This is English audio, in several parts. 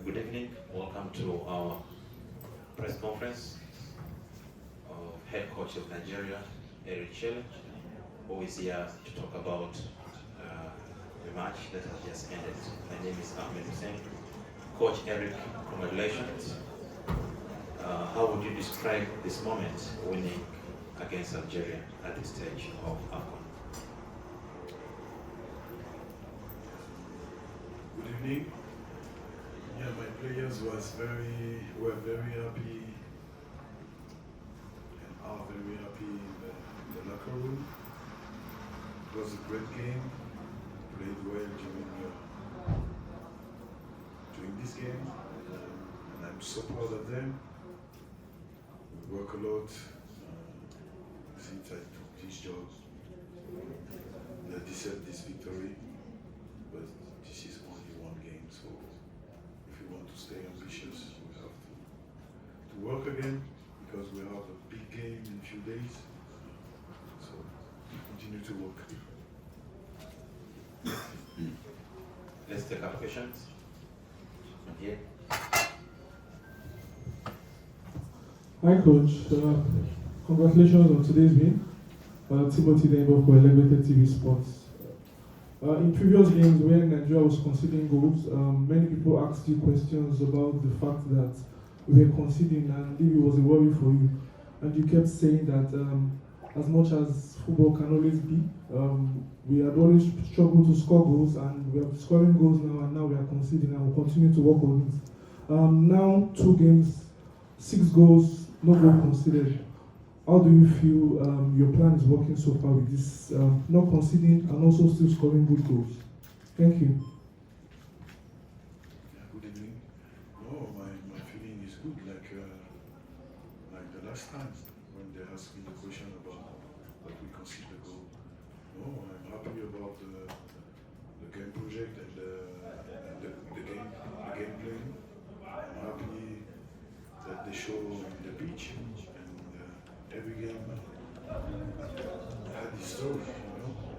Good evening. Welcome to our press conference of head coach of Nigeria, Eric Chelle, who is here to talk about the match that has just ended. My name is Ahmed Hussein. Coach Eric, congratulations. How would you describe this moment winning against Algeria at this stage of AFCON? Good evening. Yeah, my players were very happy and are very happy in the locker room. It was a great game. Played well during this game, and I'm so proud of them. We work a lot since I took this job. They deserve this victory, but this is only one game, so if we want to stay ambitious, we have to work again, because we have a big game in a few days, so continue to work. Let's take our questions. Here. Hi Coach, congratulations on today's win. Timothy Denbo for Elevated TV Sports. In previous games when Nigeria was conceding goals, many people asked you questions about the fact that we were conceding and if it was a worry for you. And you kept saying that as much as football can always be, we had always struggled to score goals, and we are scoring goals now, and now we are conceding, and we'll continue to work on it. Now 2 games, 6 goals, no goal conceded. How do you feel your plan is working so far with this, not conceding and also still scoring good goals? Thank you. Yeah, good evening. No, my feeling is good, like the last time when they asked me the question about that we concede the goal. No, I'm happy about the game project and the game plan. I'm happy that they show in the pitch, and every game had its story,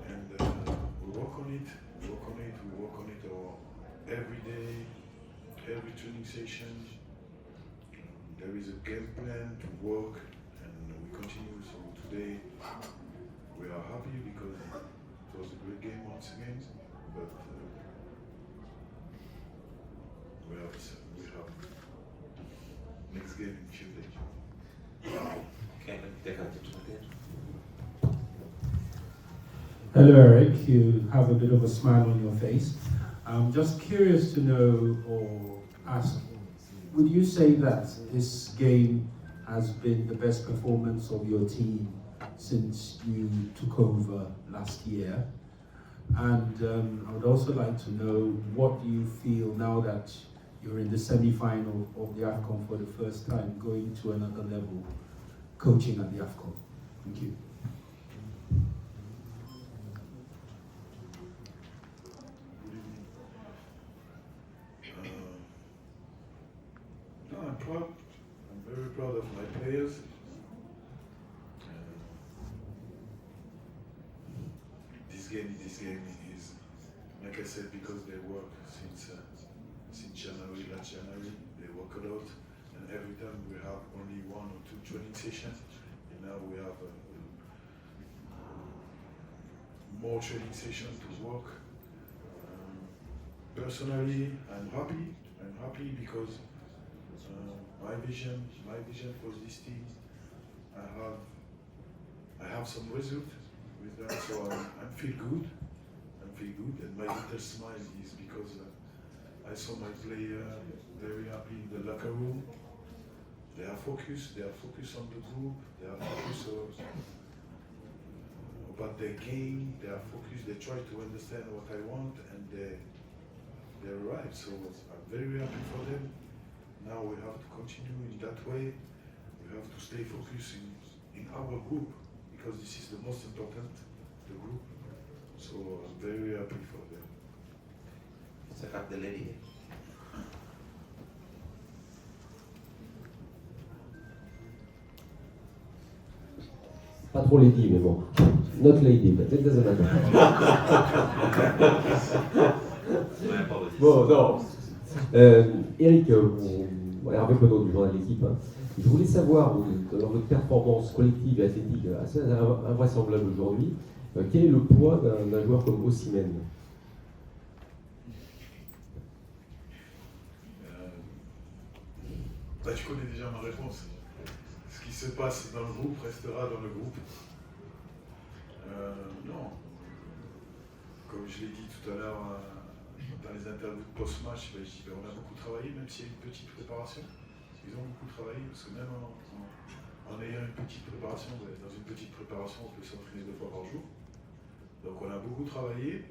and we work on it, every day, every training session. There is a game plan to work, and we continue. So today we are happy because it was a great game once again, but we have next game in few days. Okay, let's take our questions here. Hello, Eric. You have a bit of a smile on your face. I'm just curious to know or ask, would you say that this game has been the best performance of your team since you took over last year? And I would also like to know, what do you feel now that you're in the semi-final of the AFCON for the first time, going to another level, coaching at the AFCON? Thank you. No, I'm proud. I'm very proud of my players. This game is, like I said, because they work since January, last January. They work a lot, and every time we have only 1 or 2 training sessions, and now we have more training sessions to work. Personally, I'm happy. I'm happy because my vision for this team, I have some result with that, so I feel good. And my little smile is because I saw my player very happy in the locker room. They are focused on the group, they are focused about their game, they are focused, they try to understand what I want, and they arrive. So I'm very happy for them. Now we have to continue in that way. We have to stay focused in our group, because this is the most important, the group. So I'm very happy for them. Let's take up the lady here. Pas trop lady, mais bon. Not lady, but it doesn't matter. My apologies. Bon, non. Eric, Hervé Penaud du journal L'équipe, hein. Je voulais savoir, dans votre performance collective et athlétique assez invraisemblable aujourd'hui, quel est le poids d'un joueur comme Osimhen? Tu connais déjà ma réponse. Ce qui se passe dans le groupe restera dans le groupe. Non. Comme je l'ai dit tout à l'heure dans les interviews post-match, je dis on a beaucoup travaillé, même s'il y a une petite préparation. Ils ont beaucoup travaillé, parce que même en ayant une petite préparation, dans une petite préparation, on peut s'entraîner 2 fois par jour. Donc on a beaucoup travaillé.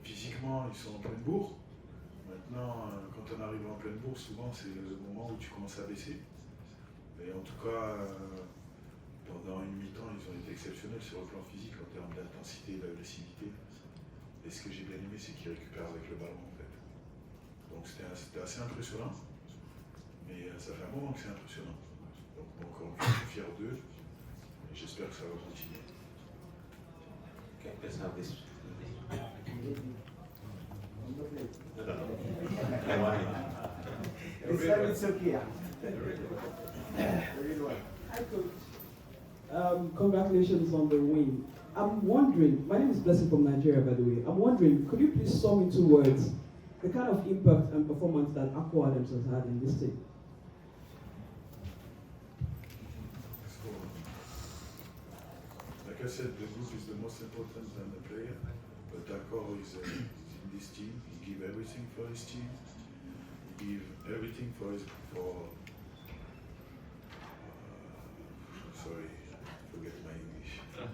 Physiquement, ils sont en pleine bourre. Maintenant, quand on arrive en pleine bourse, souvent c'est le moment où tu commences à baisser. Mais en tout cas, pendant une mi-temps, ils ont été exceptionnels sur le plan physique en termes d'intensité et d'agressivité. Et ce que j'ai bien aimé, c'est qu'ils récupèrent avec le ballon en fait. Donc c'était assez impressionnant. Mais ça fait un moment que c'est impressionnant. Donc encore une fois, je suis fier d'eux. Et j'espère que ça va continuer. Okay, let's have this. It's okay. Hi, Coach. Congratulations on the win. I'm wondering, my name is Blessing from Nigeria, by the way. I'm wondering, could you please sum in 2 words the kind of impact and performance that Aqua Adams has had in this team? Like I said, the group is the most important than the player. But Akor is in this team. He gives everything for his team. He gives everything for his sorry, forget my English.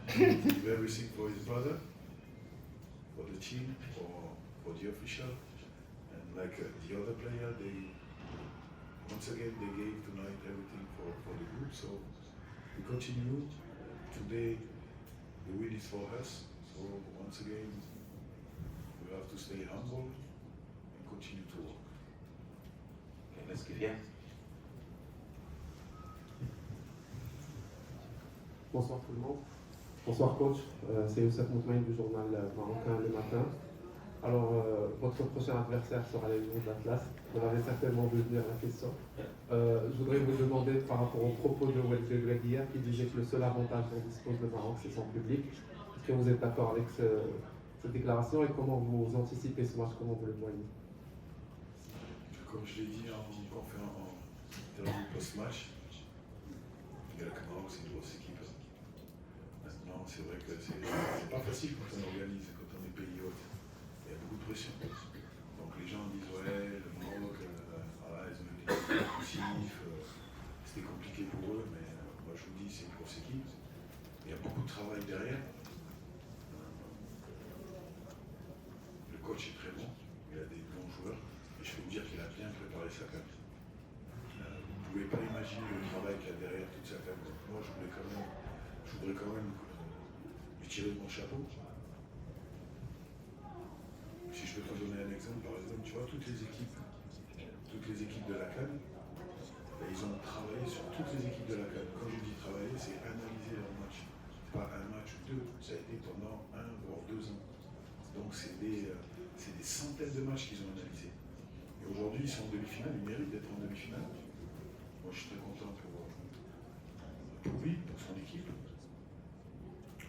He gives everything for his brother, for the team, for the official, and like the other player, once again they gave tonight everything for the group. So we continue. Today the win is for us. So once again, we have to stay humble and continue to work. Okay, let's give here. Bonsoir tout le monde. Bonsoir coach, c'est Youssef Moutmaïn du journal marocain Le Matin. Alors, votre prochain adversaire sera les Lions de l'Atlas. Vous l'avez certainement vu venir la question. Je voudrais vous demander par rapport aux propos de Wesley Greg hier qui disait que le seul avantage dont dispose le Maroc c'est son public. Est-ce que vous êtes d'accord avec cette déclaration et comment vous anticipez ce match, comment vous le voyez? Comme je l'ai dit en interview post-match, le Maroc c'est une grosse équipe. Maintenant, c'est vrai que c'est pas facile quand on organise, quand on est pays hôte. Il y a beaucoup de pression. Donc les gens disent ouais, le Maroc, voilà, ils ont été compétitifs, c'était compliqué pour eux, mais moi je vous dis, c'est une grosse équipe. Il y a beaucoup de travail derrière. Le coach est très bon, il a des bons joueurs, et je peux vous dire qu'il a bien préparé sa CAN. Vous ne pouvez pas imaginer le travail qu'il y a derrière toute sa CAN. Moi je voudrais quand même lui tirer de mon chapeau. Si je peux te donner un exemple, par exemple, tu vois, toutes les équipes de la CAN, ils ont travaillé sur toutes les équipes de la CAN. Quand je dis travailler, c'est analyser leur match. Pas un match ou 2, ça a été pendant 1 voire 2 ans. Donc c'est des centaines de matchs qu'ils ont analysés. Et aujourd'hui, ils sont en demi-finale, ils méritent d'être en demi-finale. Moi, je suis très content pour lui, pour son équipe.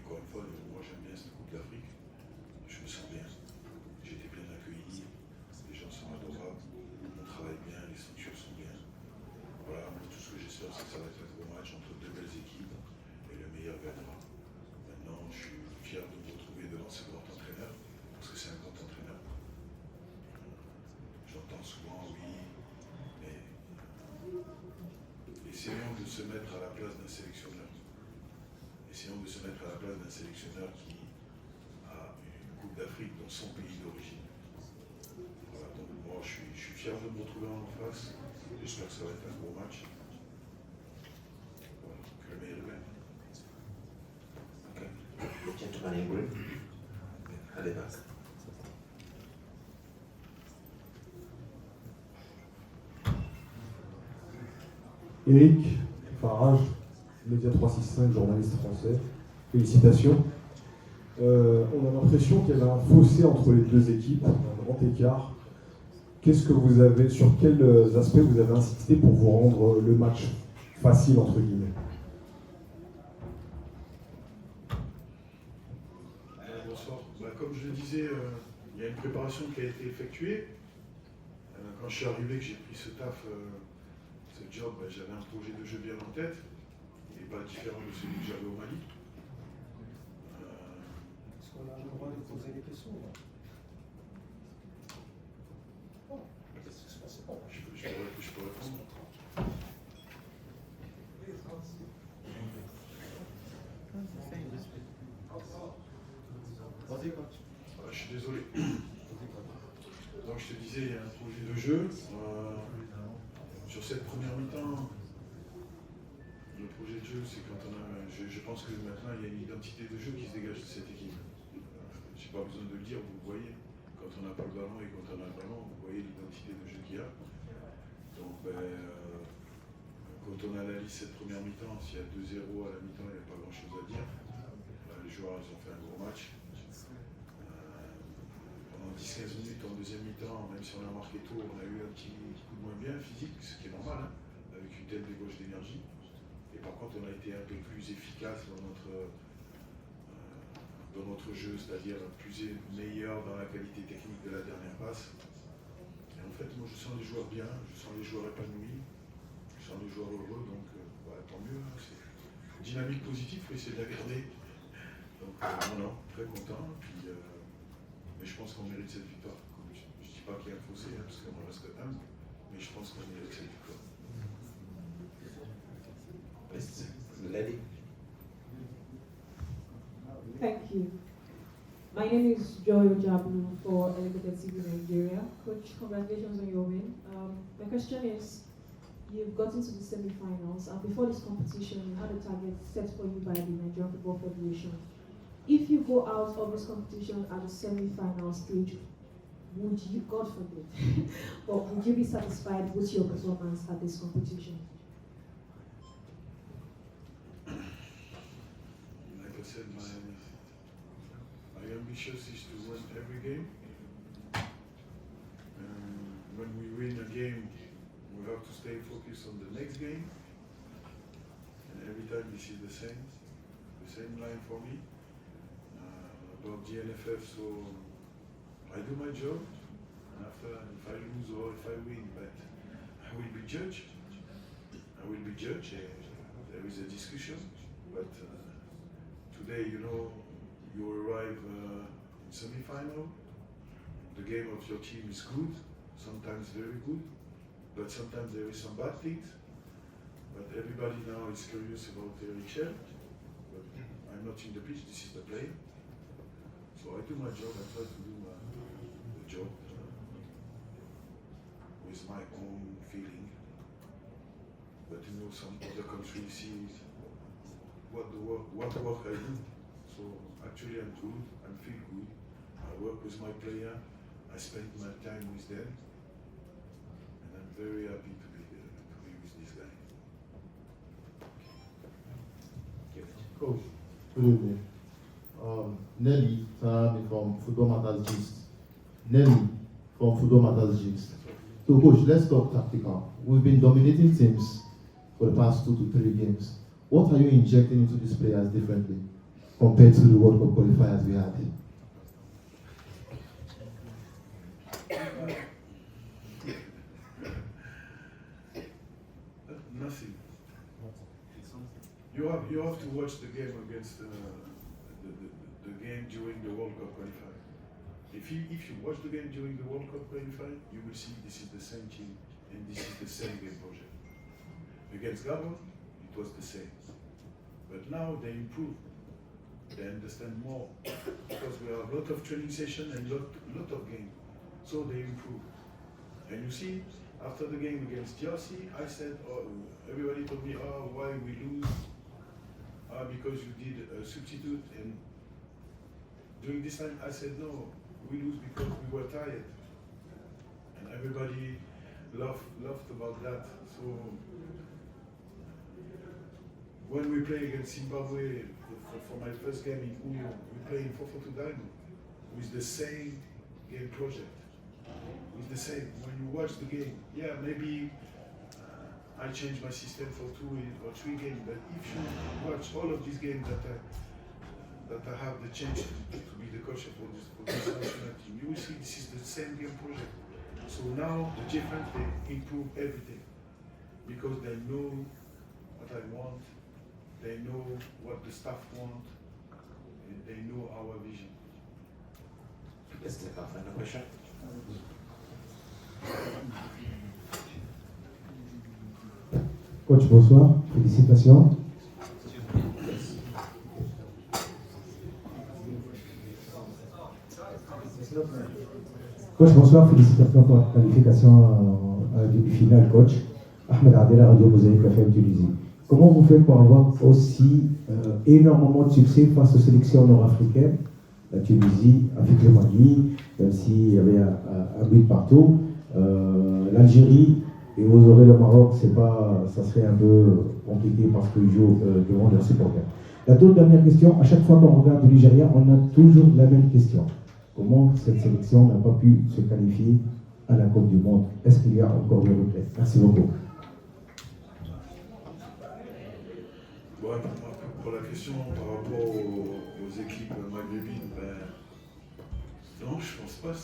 Encore une fois, moi j'aime bien cette Coupe d'Afrique. Je me sens bien. J'ai été bien accueilli. Les gens sont adorables. On travaille bien, les structures sont bien. Voilà, tout ce que j'espère, c'est que ça va être un gros match entre 2 belles équipes et le meilleur gagnera. Maintenant, je suis fier de me retrouver devant ce grand entraîneur, parce que c'est un grand entraîneur. J'entends souvent oui, mais essayons de se mettre à la place d'un sélectionneur. Essayons de se mettre à la place d'un sélectionneur qui a une Coupe d'Afrique dans son pays d'origine. Voilà, donc moi je suis fier de me retrouver en face. J'espère que ça va être un gros match. Voilà, que le meilleur gagne. Okay. The gentleman in green. At the back. Eric Farage, Média 365, journaliste français. Félicitations. On a l'impression qu'il y avait un fossé entre les deux équipes, un grand écart. sur quels aspects vous avez insisté pour vous rendre le match facile entre guillemets? Bonsoir. Comme je le disais, il y a une préparation qui a été effectuée. Quand je suis arrivé, que j'ai pris ce taf, ce job, j'avais un projet de jeu bien en tête, et pas différent de celui que j'avais au Mali. Est-ce qu'on a le droit de poser des questions? Je peux répondre. Je suis désolé. Donc je te disais, il y a un projet de jeu. Sur cette première mi-temps, le projet de jeu, c'est quand on a. Je pense que maintenant, il y a une identité de jeu qui se dégage de cette équipe. Je n'ai pas besoin de le dire, vous le voyez. Quand on n'a pas le ballon et quand on a le ballon, vous voyez l'identité de jeu qu'il y a. Donc, quand on analyse cette première mi-temps, s'il y a 2-0 à la mi-temps, il n'y a pas grand-chose à dire. Les joueurs, ils ont fait un gros match. Pendant 10-15 minutes en deuxième mi-temps, même si on a marqué tôt, on a eu un petit coup de moins bien physique, ce qui est normal, hein, avec une telle débauche d'énergie. Et par contre, on a été un peu plus efficace dans notre jeu, c'est-à-dire meilleur dans la qualité technique de la dernière passe. Et en fait, moi, je sens les joueurs bien, je sens les joueurs épanouis, je sens les joueurs heureux, donc tant mieux. Hein, c'est une dynamique positive, il faut essayer de la garder. Donc, non, très content. Puis, mais je pense qu'on mérite cette victoire. Je ne dis pas qu'il y a un fossé, hein, parce qu'on reste humble, mais je pense qu'on mérite cette victoire. Lady. Thank you. My name is Joy Ojabu for Elevated TV Nigeria. Coach, congratulations on your win. My question is, you've gotten to the semi-finals, and before this competition, you had a target set for you by the Nigerian Football Federation. If you go out of this competition at the semi-final stage, would you, God forbid, but would you be satisfied with your performance at this competition? Like I said, my ambition is to win every game. When we win a game, we have to stay focused on the next game. And every time this is the same line for me. About the NFF, so I do my job, and after, if I lose or if I win, but I will be judged. There is a discussion, but today, you arrive in semi-final. The game of your team is good, sometimes very good, but sometimes there is some bad things. But everybody now is curious about Eric Shell. But I'm not in the pitch, this is the play. So I do my job, I try to do the job with my own feeling. But some other countries see what work I do. So actually I'm good, I feel good. I work with my player, I spend my time with them, and I'm very happy to be with this guy. Coach, good evening. Nelly Tarami from Football Matters Gist. Nelly from Football Matters Gist. So coach, let's talk tactical. We've been dominating teams for the past 2 to 3 games. What are you injecting into these players differently compared to the World Cup qualifiers we had? Nothing. You have to watch the game against the game during the World Cup qualifier. If you watch the game during the World Cup qualifier, you will see this is the same team and this is the same game project. Against Gabon, it was the same. But now they improve. They understand more because we have a lot of training sessions and lot of games. So they improve. And you see, after the game against Chelsea, I said, everybody told me, why we lose? Because you did a substitute. And during this time, I said, no, we lose because we were tired. And everybody laughed about that. So when we play against Zimbabwe, for my first game in Uyo, we play in 4-4-2 Dynamo with the same game project. It's the same. When you watch the game, yeah, maybe I changed my system for 2 or 3 games, but if you watch all of these games that I have the chance to be the coach for this national team, you will see this is the same game project. So now the difference, they improve everything because they know what I want, they know what the staff want, and they know our vision. Let's take our final question. Coach, bonsoir, félicitations. Coach, bonsoir, félicitations pour la qualification à la demi-finale, coach. Ahmed Adela, Radio Mosaïque FM Tunisie. Comment vous faites pour avoir aussi énormément de succès face aux sélections nord-africaines, la Tunisie, avec le Mali, même s'il y avait un but partout, l'Algérie, et vous aurez le Maroc, ça serait un peu compliqué parce qu'ils jouent devant leurs supporters. La toute dernière question, à chaque fois qu'on regarde le Nigeria, on a toujours la même question. Comment cette sélection n'a pas pu se qualifier à la Coupe du Monde? Est-ce qu'il y a encore des regrets? Merci beaucoup. Ouais, pour la question par rapport aux équipes maghrébines, non, je pense pas.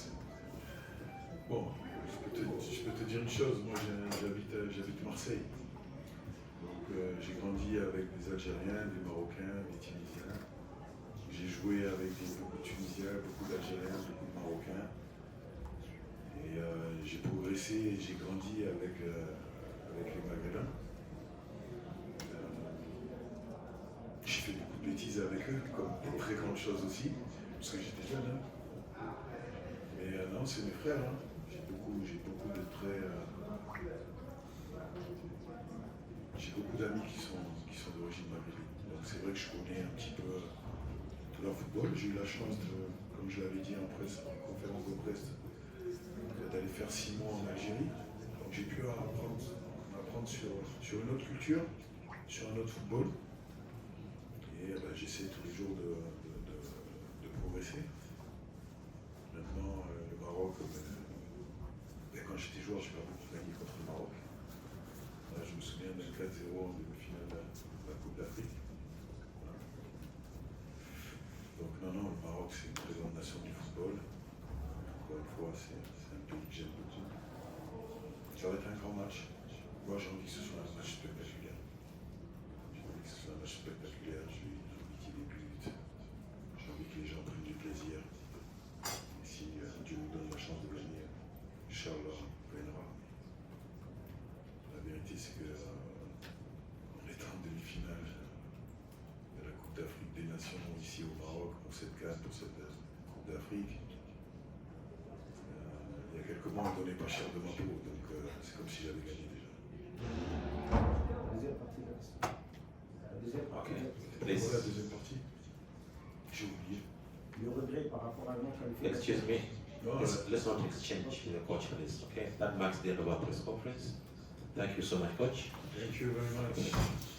Bon, je peux te dire une chose, moi j'habite Marseille. Donc j'ai grandi avec des Algériens, des Marocains, des Tunisiens. J'ai joué avec beaucoup de Tunisiens, beaucoup d'Algériens, beaucoup de Marocains. Et j'ai progressé et j'ai grandi avec les Maghrébins. J'ai fait beaucoup de bêtises avec eux, comme de très grandes choses aussi, parce que j'étais jeune. Hein. Mais non, c'est mes frères. Hein. J'ai beaucoup de très... j'ai beaucoup d'amis qui sont d'origine maghrébine. Donc c'est vrai que je connais un petit peu tout leur football. J'ai eu la chance, comme je l'avais dit en conférence de presse, d'aller faire 6 mois en Algérie. Donc j'ai pu apprendre sur une autre culture, sur un autre football. Et j'essaie tous les jours de progresser. Maintenant, le Maroc, quand j'étais joueur, je n'ai pas beaucoup gagné contre le Maroc. Je me souviens d'un 4-0 en demi-finale de la Coupe d'Afrique. Donc non, le Maroc, c'est une très grande nation du football. Encore une fois, c'est un pays que j'aime beaucoup. Ça va être un grand match. Moi, j'ai envie que ce soit un match spectaculaire. J'ai envie que ce soit un match spectaculaire. J'ai envie qu'il y ait des buts. J'ai envie que les gens prennent du plaisir. Et si Dieu nous donne la chance de gagner, Inch'Allah, on gagnera. La vérité, c'est que on est en demi-finale de la Coupe d'Afrique des Nations ici au Maroc pour cette CAN, pour cette Coupe d'Afrique. Il y a quelques mois, on ne donnait pas cher de ma peau, donc c'est comme si j'avais gagné déjà. Okay. Voilà la deuxième partie. J'ai oublié. Le regret par rapport à notre Excuse me. No, Let's not exchange the coach for this, okay? That marks the end of our press conference. Thank you so much, coach. Thank you very much.